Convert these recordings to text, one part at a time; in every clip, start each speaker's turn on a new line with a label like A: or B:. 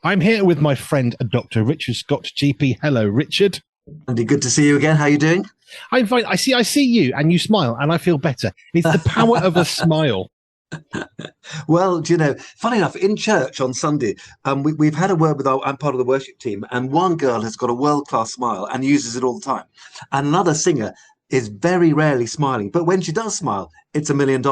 A: I'm here with my friend, Dr. Richard Scott, GP. Hello, Richard.
B: Andy, good to see you again. How are you doing?
A: I'm fine. I see you and you smile and I feel better. It's the power of a smile.
B: Well, funny enough, in church on Sunday, we've had a word with I'm part of the worship team, and one girl has got a world-class smile and uses it all the time. And another singer is very rarely smiling, but when she does smile, it's $1 million.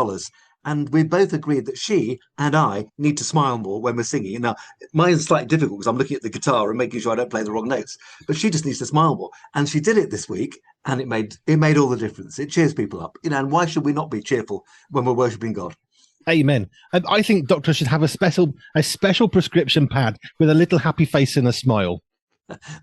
B: And we both agreed that she and I need to smile more when we're singing. Now, mine's slightly difficult because I'm looking at the guitar and making sure I don't play the wrong notes. But she just needs to smile more. And she did it this week, and it made all the difference. It cheers people up, and why should we not be cheerful when we're worshiping God?
A: Amen. And I think doctors should have a special prescription pad with a little happy face and a smile.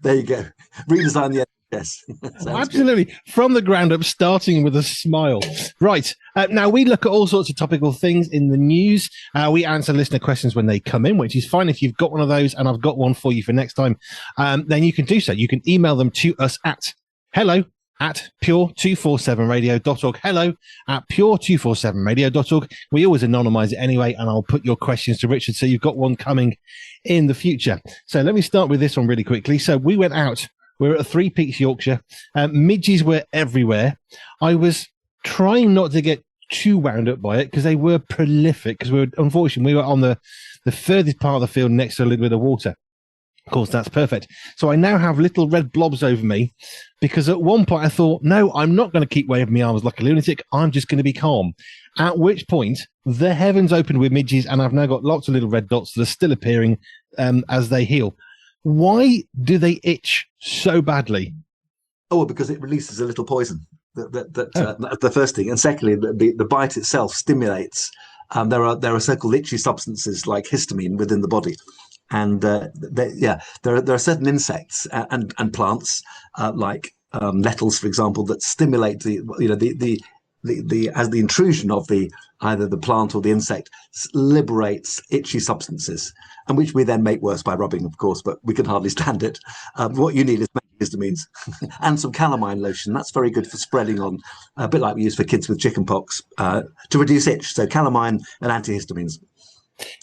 B: There you go. Redesign the Yes,
A: absolutely. Good. From the ground up, starting with a smile. Right. Now, we look at all sorts of topical things in the news. We answer listener questions when they come in, which is fine. If you've got one of those, and I've got one for you for next time, then you can do so. You can email them to us at hello@pure247radio.org. hello@pure247radio.org. We always anonymize it anyway, and I'll put your questions to Richard, so you've got one coming in the future. So let me start with this one really quickly. So we went out. We're at Three Peaks, Yorkshire. Midges were everywhere. I was trying not to get too wound up by it because they were prolific, because unfortunately we were on the furthest part of the field next to a little bit of water. Of course, that's perfect. So I now have little red blobs over me because at one point I thought, no, I'm not going to keep waving my arms like a lunatic. I'm just going to be calm. At which point the heavens opened with midges, and I've now got lots of little red dots that are still appearing as they heal. Why do they itch so badly?
B: Oh, well, because it releases a little poison. That's the first thing. And secondly, the bite itself stimulates. There are so-called itchy substances like histamine within the body, and there are certain insects and plants like nettles, for example, that stimulate the intrusion of either the plant or the insect liberates itchy substances, and which we then make worse by rubbing, of course, but we can hardly stand it. What you need is histamines and some calamine lotion. That's very good for spreading on, a bit like we use for kids with chickenpox, to reduce itch. So calamine and antihistamines.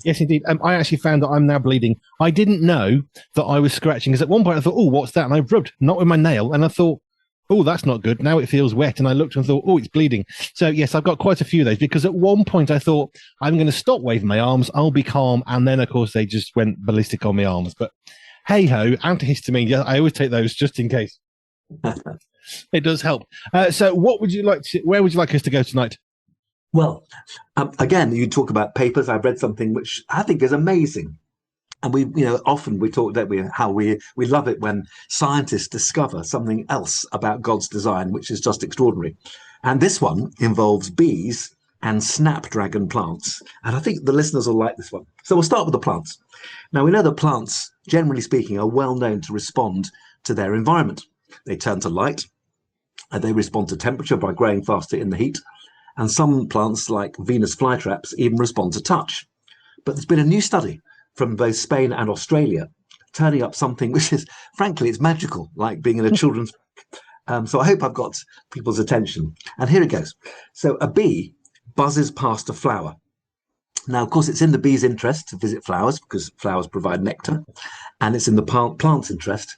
A: Yes, indeed. I actually found that I'm now bleeding. I didn't know that I was scratching, because at one point I thought, oh, what's that? And I rubbed, not with my nail, and I thought, oh, that's not good. Now it feels wet. And I looked and thought, oh, it's bleeding. So, yes, I've got quite a few of those, because at one point I thought, I'm going to stop waving my arms. I'll be calm. And then, of course, they just went ballistic on my arms. But hey-ho, antihistamine, yeah, I always take those just in case. It does help. So where would you like us to go tonight?
B: Well, again, you talk about papers. I've read something which I think is amazing. And often we talk how we love it when scientists discover something else about God's design, which is just extraordinary. And this one involves bees and snapdragon plants. And I think the listeners will like this one. So we'll start with the plants. Now, we know that plants, generally speaking, are well known to respond to their environment. They turn to light, and they respond to temperature by growing faster in the heat. And some plants, like Venus flytraps, even respond to touch. But there's been a new study from both Spain and Australia, turning up something which is, frankly, it's magical, like being in a children's book. So I hope I've got people's attention. And here it goes. So a bee buzzes past a flower. Now, of course, it's in the bee's interest to visit flowers because flowers provide nectar. And it's in the plant's interest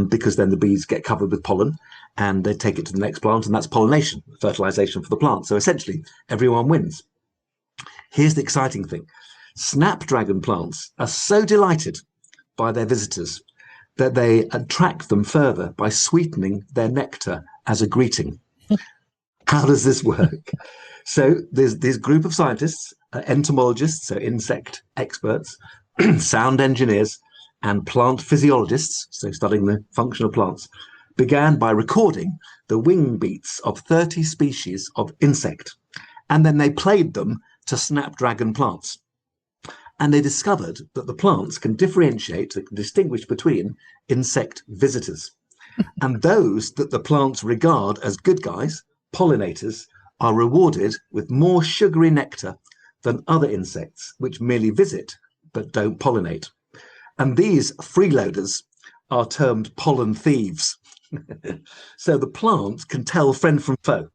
B: because then the bees get covered with pollen and they take it to the next plant, and that's pollination, fertilization for the plant. So essentially, everyone wins. Here's the exciting thing. Snapdragon plants are so delighted by their visitors that they attract them further by sweetening their nectar as a greeting. How does this work? So there's this group of scientists, entomologists, so insect experts, sound engineers, and plant physiologists, so studying the function of plants, began by recording the wing beats of 30 species of insect. And then they played them to snapdragon plants. And they discovered that the plants can differentiate, they can distinguish between insect visitors. And those that the plants regard as good guys, pollinators, are rewarded with more sugary nectar than other insects, which merely visit but don't pollinate. And these freeloaders are termed pollen thieves. So the plants can tell friend from foe.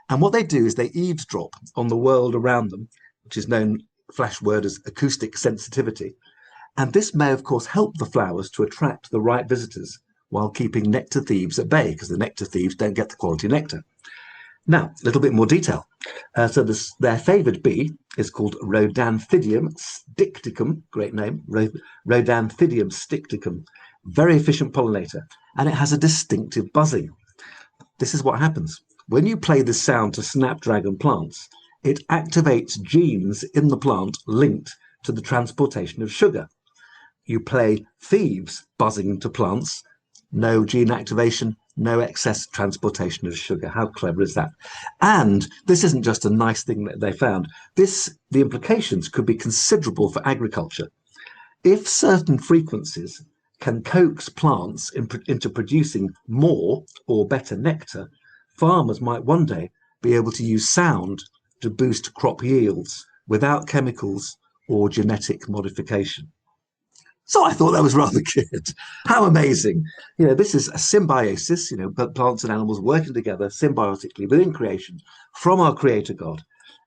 B: And what they do is they eavesdrop on the world around them, which is known flash word as acoustic sensitivity. And this may, of course, help the flowers to attract the right visitors while keeping nectar thieves at bay, because the nectar thieves don't get the quality nectar. Now, a little bit more detail. Their favoured bee is called Rhodanthidium stichticum, great name, Rhodanthidium stichticum, very efficient pollinator, and it has a distinctive buzzing. This is what happens. When you play this sound to snapdragon plants, it activates genes in the plant linked to the transportation of sugar. You play thieves buzzing to plants, no gene activation, no excess transportation of sugar. How clever is that? And this isn't just a nice thing that they found. The implications could be considerable for agriculture. If certain frequencies can coax plants into producing more or better nectar, farmers might one day be able to use sound to boost crop yields without chemicals or genetic modification. So I thought that was rather good. How amazing. This is a symbiosis, plants and animals working together symbiotically within creation from our creator God.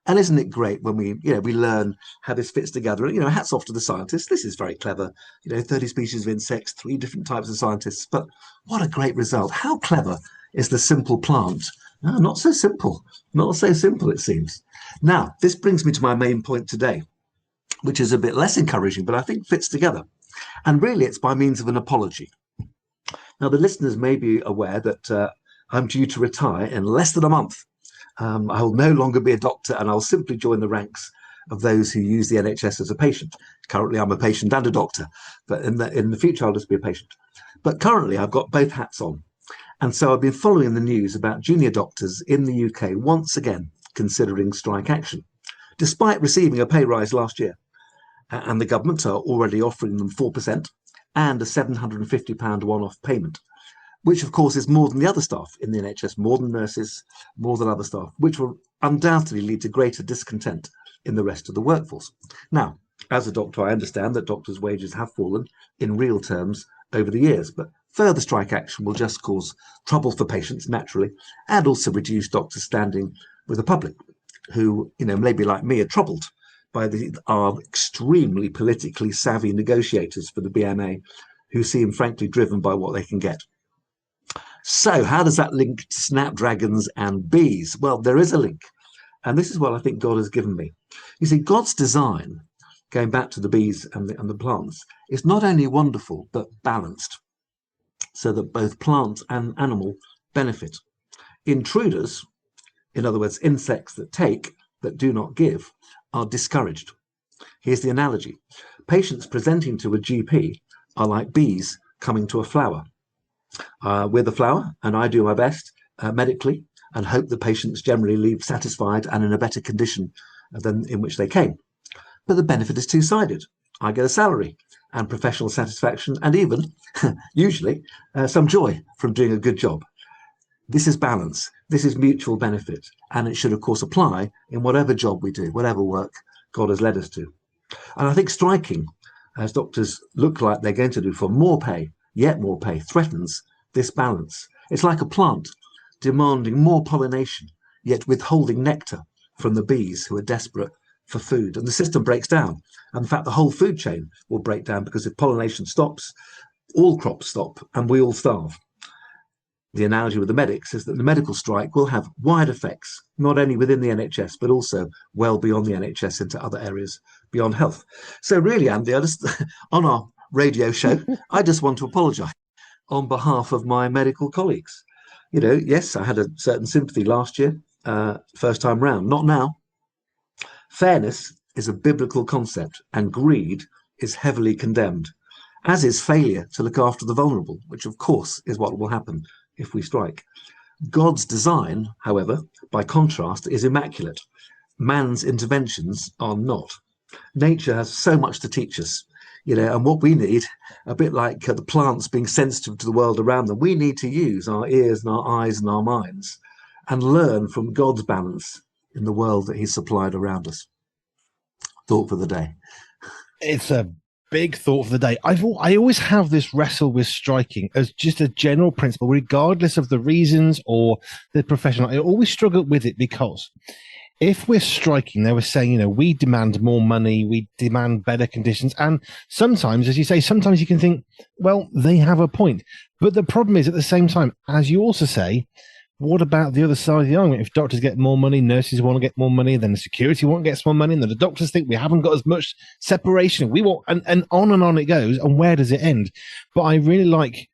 B: And isn't it great when we learn how this fits together? Hats off to the scientists. This is very clever. 30 species of insects, 3 different types of scientists. But what a great result. How clever is the simple plant? No, not so simple. Not so simple, it seems. Now, this brings me to my main point today, which is a bit less encouraging, but I think fits together. And really, it's by means of an apology. Now, the listeners may be aware that I'm due to retire in less than a month. I will no longer be a doctor, and I'll simply join the ranks of those who use the NHS as a patient. Currently, I'm a patient and a doctor, but in the future, I'll just be a patient. But currently, I've got both hats on. And so I've been following the news about junior doctors in the UK once again considering strike action, despite receiving a pay rise last year. And the government are already offering them 4% and a £750 one-off payment, which of course is more than the other staff in the NHS, more than nurses, more than other staff, which will undoubtedly lead to greater discontent in the rest of the workforce. Now, as a doctor, I understand that doctors' wages have fallen in real terms over the years, but further strike action will just cause trouble for patients, naturally, and also reduce doctors' standing with the public, who, maybe like me, are troubled by our extremely politically savvy negotiators for the BMA, who seem frankly driven by what they can get. So how does that link to snapdragons and bees? Well, there is a link, and this is what I think God has given me. You see, God's design, going back to the bees and the plants, is not only wonderful, but balanced, so that both plant and animal benefit. Intruders, in other words, insects that take but do not give, are discouraged. Here's the analogy. Patients presenting to a GP are like bees coming to a flower. We're the flower, and I do my best medically and hope the patients generally leave satisfied and in a better condition than in which they came. But the benefit is two-sided. I get a salary and professional satisfaction and even, usually, some joy from doing a good job. This is balance. This is mutual benefit. And it should, of course, apply in whatever job we do, whatever work God has led us to. And I think striking, as doctors look like they're going to do for more pay, yet more pay, threatens this balance. It's like a plant demanding more pollination, yet withholding nectar from the bees who are desperate for food. And the system breaks down. And in fact, the whole food chain will break down, because if pollination stops, all crops stop and we all starve. The analogy with the medics is that the medical strike will have wide effects, not only within the NHS, but also well beyond the NHS into other areas beyond health. So really, Andy, on our radio show, I just want to apologise on behalf of my medical colleagues. Yes, I had a certain sympathy last year, first time round, not now. Fairness is a biblical concept, and greed is heavily condemned, as is failure to look after the vulnerable, which of course is what will happen if we strike. God's design, however, by contrast, is immaculate. Man's interventions are not. Nature has so much to teach us, and what we need, a bit like the plants being sensitive to the world around them, we need to use our ears and our eyes and our minds and learn from God's balance in the world that he's supplied around us. Thought for the day.
A: It's a big thought for the day. I always have this wrestle with striking as just a general principle, regardless of the reasons or the professional. I always struggle with it because if we're striking, they were saying, we demand more money, we demand better conditions. And sometimes, as you say, sometimes you can think, well, they have a point. But the problem is, at the same time, as you also say, what about the other side of the argument? If doctors get more money, nurses want to get more money, then the security want to get some more money, and then the doctors think we haven't got as much separation. We want, and on it goes. And where does it end? But I really like,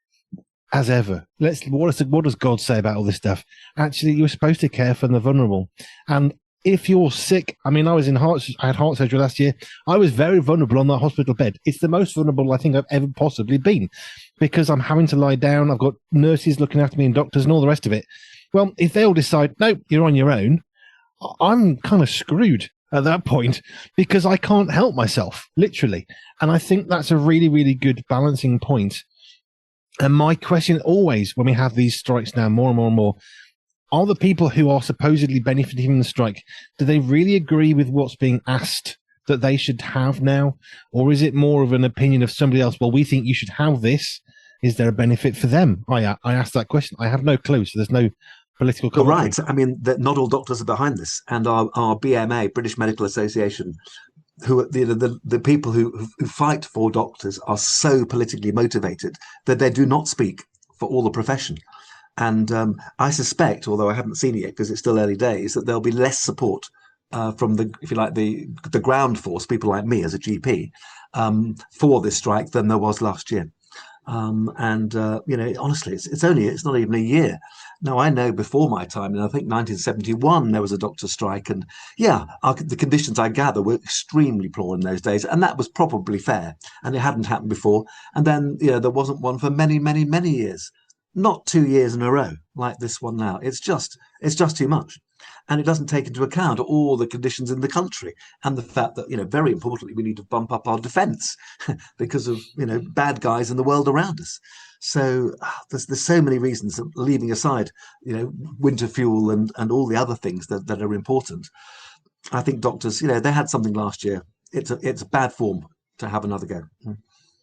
A: as ever, what does God say about all this stuff? Actually, you're supposed to care for the vulnerable. And if you're sick, I mean, I had heart surgery last year. I was very vulnerable on that hospital bed. It's the most vulnerable I think I've ever possibly been, because I'm having to lie down. I've got nurses looking after me and doctors and all the rest of it. Well, if they all decide, no, you're on your own, I'm kind of screwed at that point, because I can't help myself, literally. And I think that's a really, really good balancing point. And my question always, when we have these strikes now, more and more and more, are the people who are supposedly benefiting from the strike, do they really agree with what's being asked that they should have now? Or is it more of an opinion of somebody else? Well, we think you should have this. Is there a benefit for them? I asked that question. I have no clue. So there's no political commentary.
B: Right. I mean, not all doctors are behind this. And our BMA, British Medical Association, who the people who fight for doctors are so politically motivated that they do not speak for all the profession. And I suspect, although I haven't seen it yet because it's still early days, that there'll be less support from the, if you like, the ground force, people like me as a GP, for this strike than there was last year. Honestly, it's not even a year. Now, I know before my time, and I think 1971, there was a doctor's strike. And the conditions, I gather, were extremely poor in those days. And that was probably fair. And it hadn't happened before. And then, there wasn't one for many, many, many years. Not 2 years in a row like this one now. It's just too much. And it doesn't take into account all the conditions in the country and the fact that, very importantly, we need to bump up our defence because of, bad guys in the world around us. So there's so many reasons, leaving aside, winter fuel and all the other things that are important. I think doctors, they had something last year. It's bad form to have another go.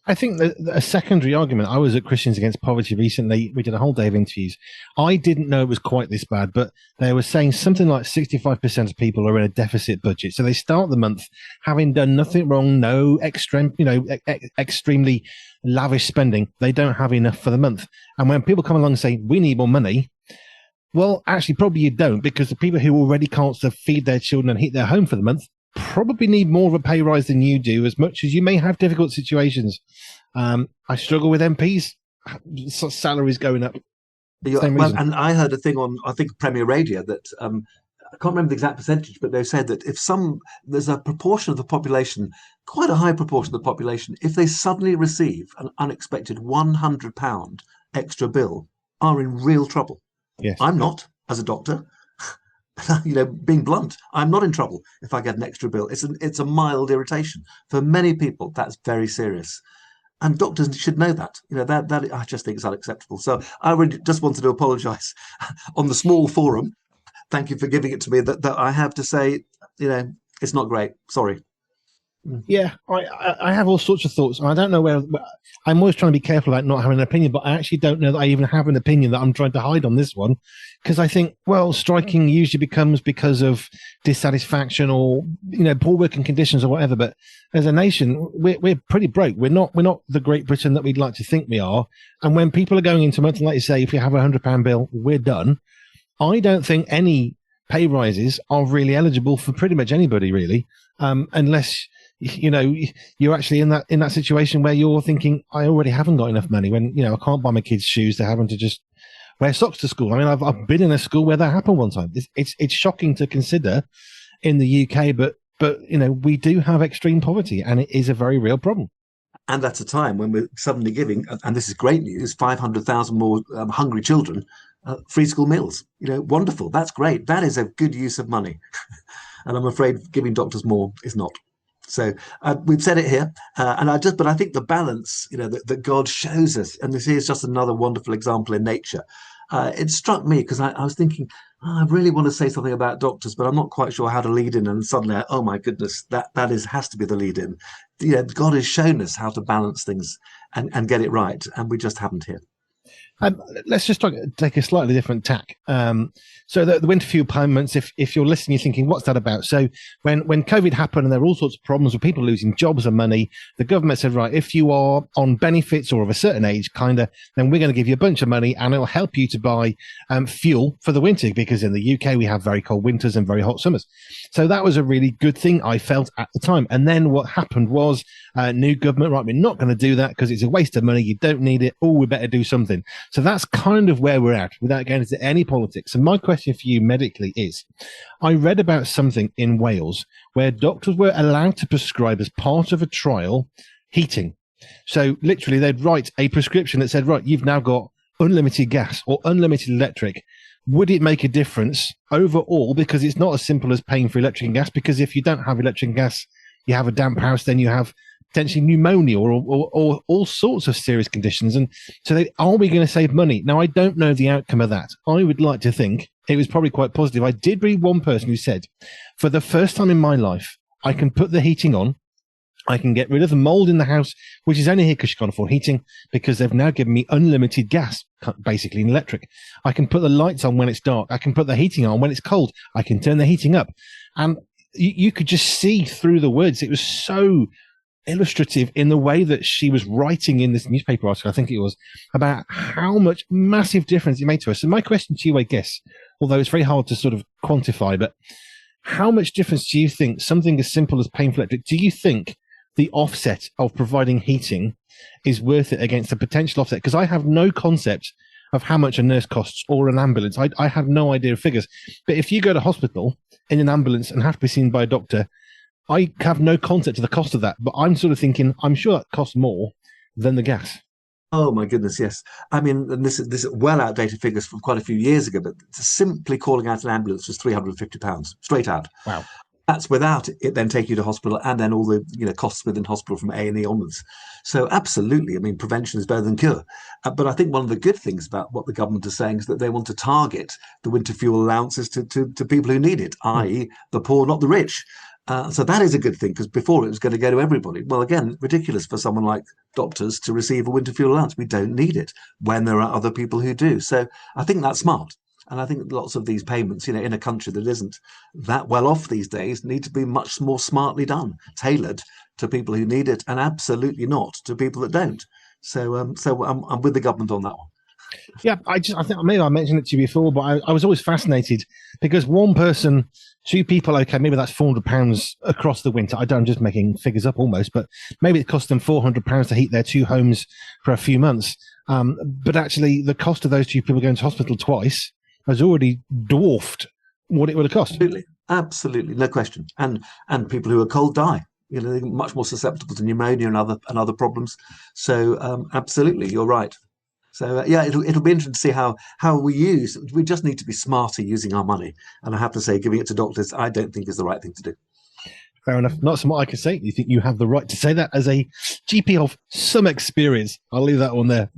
A: I think that a secondary argument, I was at Christians Against Poverty recently. We did a whole day of interviews. I didn't know it was quite this bad, but they were saying something like 65% of people are in a deficit budget. So they start the month having done nothing wrong, no extremely lavish spending. They don't have enough for the month. And when people come along and say, we need more money, well, actually, probably you don't, because the people who already can't feed their children and heat their home for the month probably need more of a pay rise than you do, as much as you may have difficult situations. I struggle with MPs, salaries going up.
B: And I heard a thing on, I think, Premier Radio that I can't remember the exact percentage, but they said that if there's a proportion of the population, quite a high proportion of the population, if they suddenly receive an unexpected £100 extra bill, are in real trouble.
A: Yes.
B: I'm not, as a doctor. Being blunt, I'm not in trouble if I get an extra bill. It's a mild irritation. For many people, that's very serious. And doctors should know that. That I just think is unacceptable. So I really just wanted to apologise on the small forum. Thank you for giving it to me. That I have to say, it's not great. Sorry.
A: Yeah, I have all sorts of thoughts. I don't know where. I'm always trying to be careful about not having an opinion, but I actually don't know that I even have an opinion that I'm trying to hide on this one, because I think, well, striking usually becomes because of dissatisfaction or poor working conditions or whatever. But as a nation, we're pretty broke. We're not the Great Britain that we'd like to think we are. And when people are going into something like you say, if you have £100 bill, we're done. I don't think any pay rises are really eligible for pretty much anybody, really, unless you're actually in that situation where you're thinking, I already haven't got enough money. When I can't buy my kids shoes, they're having to just wear socks to school. I mean, I've been in a school where that happened one time. It's shocking to consider in the UK, but we do have extreme poverty, and it is a very real problem.
B: And at a time when we're suddenly giving, and this is great news, 500,000 more hungry children free school meals. Wonderful. That's great. That is a good use of money. And I'm afraid giving doctors more is not. So we've said it here, but I think the balance, that God shows us, and this is just another wonderful example in nature. It struck me because I was thinking, I really want to say something about doctors, but I'm not quite sure how to lead in. And suddenly, oh my goodness, that has to be the lead in. God has shown us how to balance things and get it right, and we just haven't here.
A: Let's just take a slightly different tack. So the winter fuel payments, if you're listening, you're thinking, what's that about? So when COVID happened and there were all sorts of problems with people losing jobs and money, the government said, right, if you are on benefits or of a certain age, then we're going to give you a bunch of money and it'll help you to buy fuel for the winter, because in the UK we have very cold winters and very hot summers. So that was a really good thing, I felt, at the time. And then what happened was new government, right, we're not going to do that because it's a waste of money. You don't need it. Oh, we better do something. So that's kind of where we're at without going into any politics. And my question for you medically is, I read about something in Wales where doctors were allowed to prescribe, as part of a trial, heating. So literally they'd write a prescription that said, right, you've now got unlimited gas or unlimited electric. Would it make a difference overall? Because it's not as simple as paying for electric and gas, because if you don't have electric and gas, you have a damp house, then you have potentially pneumonia or all sorts of serious conditions. And so are we going to save money? Now, I don't know the outcome of that. I would like to think it was probably quite positive. I did read one person who said, for the first time in my life, I can put the heating on. I can get rid of the mold in the house, which is only here because you can't afford heating, because they've now given me unlimited gas, basically, in electric. I can put the lights on when it's dark. I can put the heating on when it's cold. I can turn the heating up. And you could just see through the words. It was so illustrative in the way that she was writing in this newspaper article, I think it was, about how much massive difference it made to us. So my question to you, I guess, although it's very hard to sort of quantify, but how much difference do you think something as simple as paying for electric, do you think the offset of providing heating is worth it against the potential offset? Because I have no concept of how much a nurse costs or an ambulance. I have no idea of figures. But if you go to hospital in an ambulance and have to be seen by a doctor, I have no concept of the cost of that. But I'm sort of thinking, I'm sure that costs more than the gas.
B: Oh my goodness, yes. I mean, and this is well outdated figures from quite a few years ago, but simply calling out an ambulance was £350 straight out.
A: Wow.
B: That's without it then taking you to hospital and then all the costs within hospital from A&E onwards. So absolutely, I mean, prevention is better than cure. But I think one of the good things about what the government is saying is that they want to target the winter fuel allowances to people who need it, i.e. the poor, not the rich. So that is a good thing, because before it was going to go to everybody. Well, again, ridiculous for someone like doctors to receive a winter fuel allowance. We don't need it when there are other people who do. So I think that's smart. And I think lots of these payments, in a country that isn't that well off these days, need to be much more smartly done, tailored to people who need it, and absolutely not to people that don't. So, I'm with the government on that one.
A: Yeah, I think maybe I mentioned it to you before, but I was always fascinated because one person, two people, okay, maybe that's £400 across the winter. I'm just making figures up almost, but maybe it cost them £400 to heat their two homes for a few months. But actually, the cost of those two people going to hospital twice has already dwarfed what it would have cost.
B: Absolutely, no question. And people who are cold die. They're much more susceptible to pneumonia and other problems. So absolutely, you're right. So yeah, it'll be interesting to see how we use. We just need to be smarter using our money. And I have to say, giving it to doctors, I don't think is the right thing to do.
A: Fair enough. Not so much I can say. You think you have the right to say that as a GP of some experience? I'll leave that one there.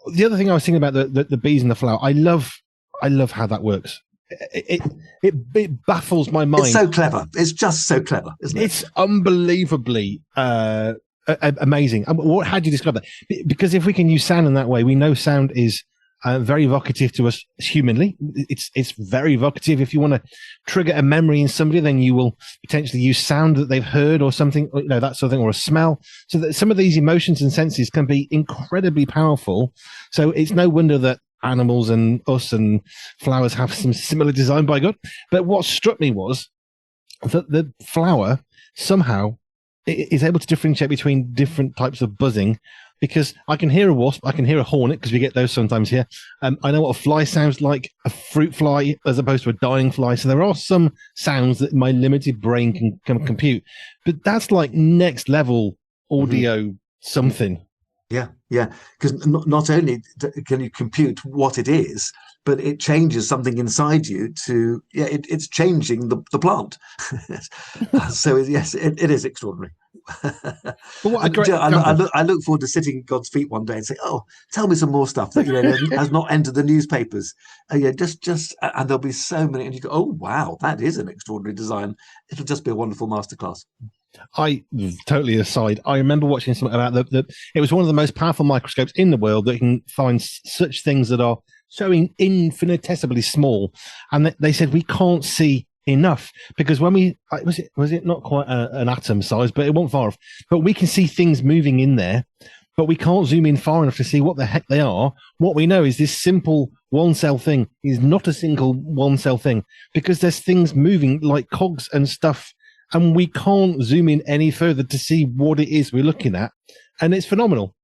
A: The other thing I was thinking about the bees and the flower. I love how that works. It baffles my mind.
B: It's so clever. It's just so clever, isn't it?
A: It's unbelievably amazing. How do you describe that? Because if we can use sound in that way, we know sound is very evocative to us humanly. It's very evocative. If you want to trigger a memory in somebody, then you will potentially use sound that they've heard or something, that sort of thing, or a smell. So that some of these emotions and senses can be incredibly powerful. So it's no wonder that animals and us and flowers have some similar design, by God. But what struck me was that the flower somehow is able to differentiate between different types of buzzing, because I can hear a wasp, I can hear a hornet, because we get those sometimes here. I know what a fly sounds like, a fruit fly, as opposed to a dying fly. So there are some sounds that my limited brain can compute. But that's like next level audio something.
B: Yeah, because not only can you compute what it is, but it changes something inside you to, it's changing the plant. So yes, it is extraordinary. I look forward to sitting at God's feet one day and say, "Oh, tell me some more stuff that has not entered the newspapers." Just and there'll be so many, and you go, "Oh wow, that is an extraordinary design." It'll just be a wonderful masterclass.
A: I totally aside. I remember watching something about it was one of the most powerful microscopes in the world that can find such things that are so infinitesimally small, and they said we can't see enough because when was it not quite an atom size, but it wasn't far off. But we can see things moving in there, but we can't zoom in far enough to see what the heck they are. What we know is this simple one cell thing is not a single one cell thing because there's things moving like cogs and stuff. And we can't zoom in any further to see what it is we're looking at. And it's phenomenal.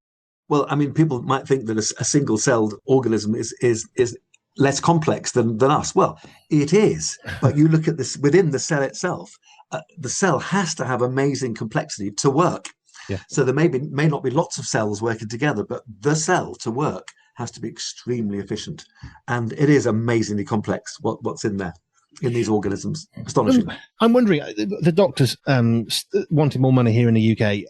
B: Well, I mean, people might think that a single-celled organism is less complex than us. Well, it is. But you look at this within the cell itself, the cell has to have amazing complexity to work.
A: Yeah.
B: So there may not be lots of cells working together, but the cell to work has to be extremely efficient. And it is amazingly complex what's in there. In these organisms. Astonishing.
A: I'm wondering, the doctors wanted more money here in the UK.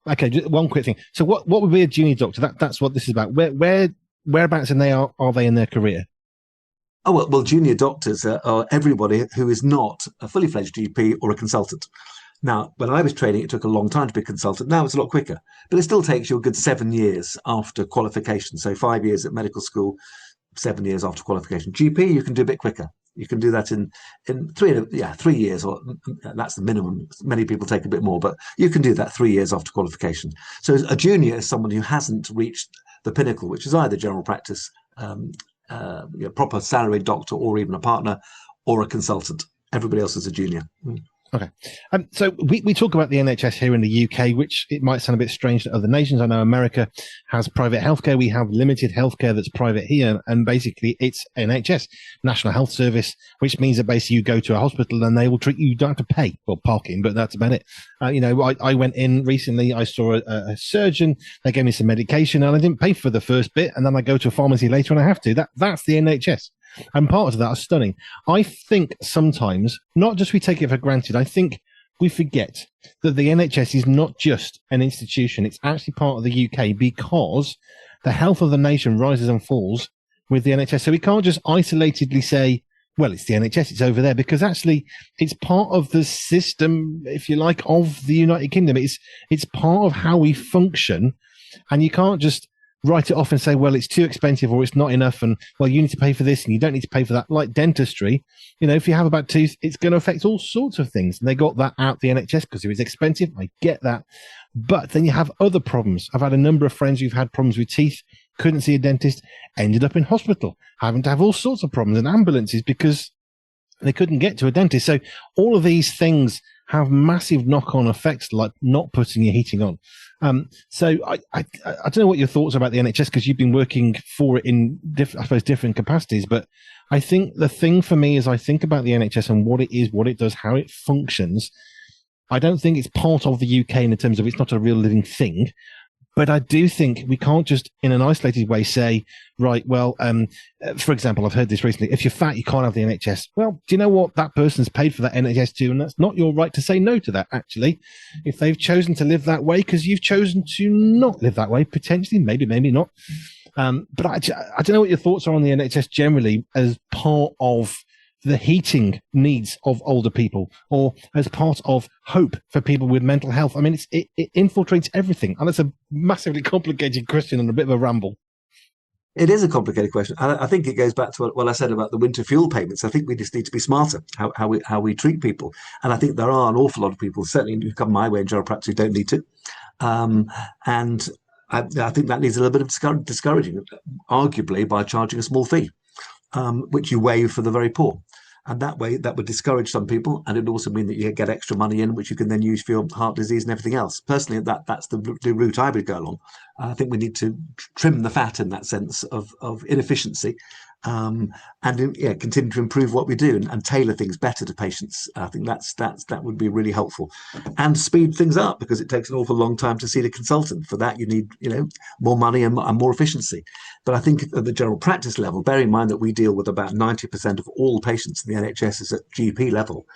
A: Okay, just one quick thing. So what would be a junior doctor? That's what this is about. Whereabouts are they in their career?
B: Oh, well, junior doctors are everybody who is not a fully fledged GP or a consultant. Now, when I was training, it took a long time to be a consultant. Now it's a lot quicker, but it still takes you a good 7 years after qualification. So 5 years at medical school, 7 years after qualification. GP, you can do a bit quicker. You can do that in 3 years, or that's the minimum. Many people take a bit more, but you can do that 3 years after qualification. So a junior is someone who hasn't reached the pinnacle, which is either general practice, proper salaried doctor, or even a partner, or a consultant. Everybody else is a junior.
A: Okay. So we talk about the NHS here in the UK, which it might sound a bit strange to other nations. I know America has private healthcare. We have limited healthcare that's private here. And basically it's NHS, National Health Service, which means that basically you go to a hospital and they will treat you. You don't have to pay. Well, parking, but that's about it. I went in recently. I saw a surgeon. They gave me some medication and I didn't pay for the first bit. And then I go to a pharmacy later and I have to. That's the NHS. And parts of that are stunning. I think sometimes, not just we take it for granted, I think we forget that the NHS is not just an institution. It's actually part of the UK because the health of the nation rises and falls with the NHS. So we can't just isolatedly say, well, it's the NHS, it's over there, because actually it's part of the system, if you like, of the United Kingdom. It's part of how we function. And you can't just write it off and say, well, it's too expensive or it's not enough. And well, you need to pay for this and you don't need to pay for that. Like dentistry, if you have a bad tooth, it's going to affect all sorts of things. And they got that out the NHS because it was expensive. I get that. But then you have other problems. I've had a number of friends who've had problems with teeth, couldn't see a dentist, ended up in hospital, having to have all sorts of problems and ambulances because they couldn't get to a dentist. So all of these things have massive knock-on effects, like not putting your heating on. So I don't know what your thoughts are about the NHS because you've been working for it in different capacities. But I think the thing for me is I think about the NHS and what it is, what it does, how it functions. I don't think it's part of the UK in terms of it's not a real living thing. But I do think we can't just in an isolated way say, right, well, for example, I've heard this recently. If you're fat, you can't have the NHS. Well, do you know what? That person's paid for that NHS too. And that's not your right to say no to that, actually. If they've chosen to live that way, because you've chosen to not live that way, potentially, maybe not. But I don't know what your thoughts are on the NHS generally as part of the heating needs of older people or as part of hope for people with mental health. I mean, it infiltrates everything. And it's a massively complicated question and a bit of a ramble.
B: It is a complicated question. I think it goes back to what I said about the winter fuel payments. I think we just need to be smarter how we treat people. And I think there are an awful lot of people, certainly who come my way in general practice, who don't need to. And I think that needs a little bit of discouraging, arguably by charging a small fee, which you waive for the very poor. And that way, that would discourage some people, and it would also mean that you get extra money in, which you can then use for your heart disease and everything else. Personally, that's the route I would go along. I think we need to trim the fat in that sense of inefficiency, and continue to improve what we do and tailor things better to patients. I think that would be really helpful, and speed things up because it takes an awful long time to see the consultant. For that, you need more money and more efficiency. But I think at the general practice level, bear in mind that we deal with about 90% of all patients in the NHS is at GP level.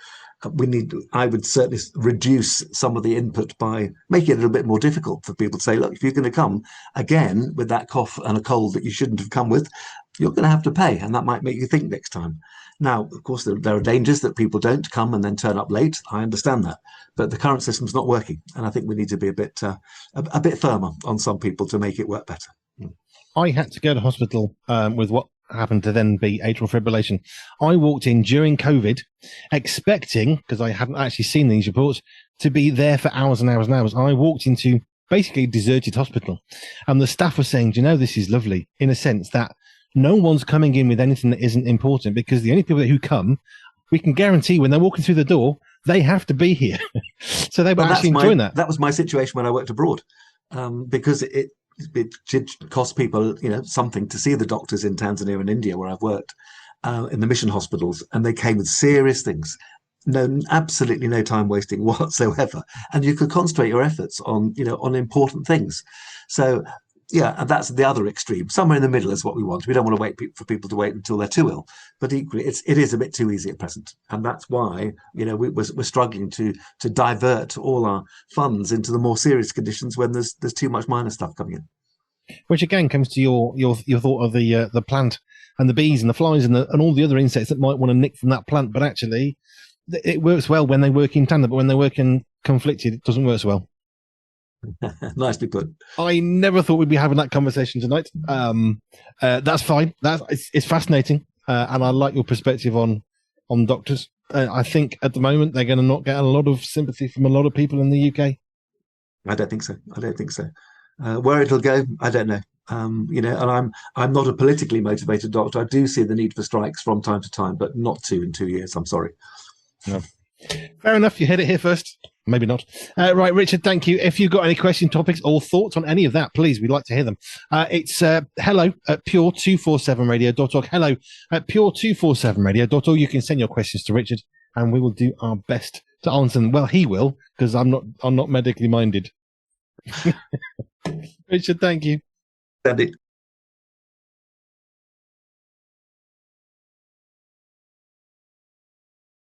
B: I would certainly reduce some of the input by making it a little bit more difficult for people to say, look, if you're going to come again with that cough and a cold that you shouldn't have come with, you're going to have to pay, and that might make you think next time. Now, of course, there are dangers that people don't come and then turn up late. I understand that, but the current system's not working, and I think we need to be a bit firmer on some people to make it work better.
A: I had to go to hospital with what happened to then be atrial fibrillation. I walked in during COVID, expecting, because I hadn't actually seen these reports, to be there for hours and hours and hours. I walked into basically a deserted hospital, and the staff were saying, "Do you know, this is lovely," in a sense that no one's coming in with anything that isn't important, because the only people who come, we can guarantee when they're walking through the door, they have to be here. So they were actually enjoying that.
B: That was my situation when I worked abroad, because it did cost people, something to see the doctors in Tanzania and India where I've worked, in the mission hospitals, and they came with serious things. No, absolutely no time wasting whatsoever, and you could concentrate your efforts on important things. So yeah, and that's the other extreme. Somewhere in the middle is what we want. We don't want to wait for people to wait until they're too ill, but equally, it is a bit too easy at present, and that's why we're struggling to divert all our funds into the more serious conditions when there's too much minor stuff coming in.
A: Which again comes to your thought of the plant and the bees and the flies and all the other insects that might want to nick from that plant, but actually it works well when they work in tandem, but when they work in conflicted, it doesn't work so well.
B: Nicely put.
A: I never thought we'd be having that conversation tonight. That's fine. It's fascinating, and I like your perspective on doctors. I think at the moment they're going to not get a lot of sympathy from a lot of people in the UK.
B: I don't think so. Where it'll go, I don't know. And I'm not a politically motivated doctor. I do see the need for strikes from time to time, but not in 2 years. I'm sorry.
A: No. Fair enough. You heard it here first. Maybe not. Right, Richard, thank you. If you've got any question topics or thoughts on any of that, please, we'd like to hear them. It's hello@pure247radio.org. Hello@pure247radio.org. You can send your questions to Richard, and we will do our best to answer them. Well, he will, because I'm not medically minded. Richard, thank you.
B: Andy.